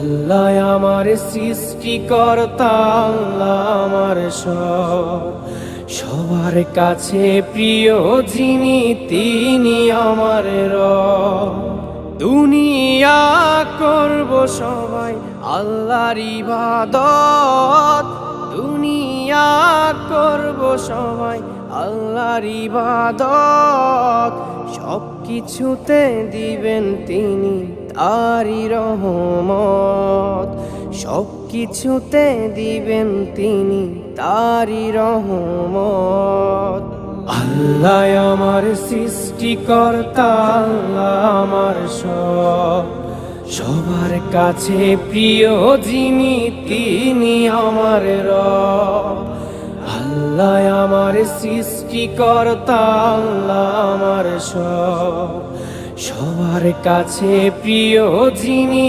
আল্লাহ আমার সৃষ্টিকর্তা, আল্লাহ আমার সবার কাছে প্রিয় যিনি, তিনি আমার রব। দুনিয়া করব সবাই আল্লাহর ইবাদত, দুনিয়া করব সবাই আল্লাহর ইবাদত। সব কিছুতে দিবেন তিনি তারি রহমত, সব কিছুতে দিবেন তিনি তারি রহমত। আল্লাহ আমার সৃষ্টিকর্তা, আল্লাহ আমার সবার কাছে প্রিয় যিনি, তিনি আমার রব। আল্লাহ আমার সৃষ্টিকর্তা, আল্লাহ আমার সবার কাছে প্রিয় যিনি।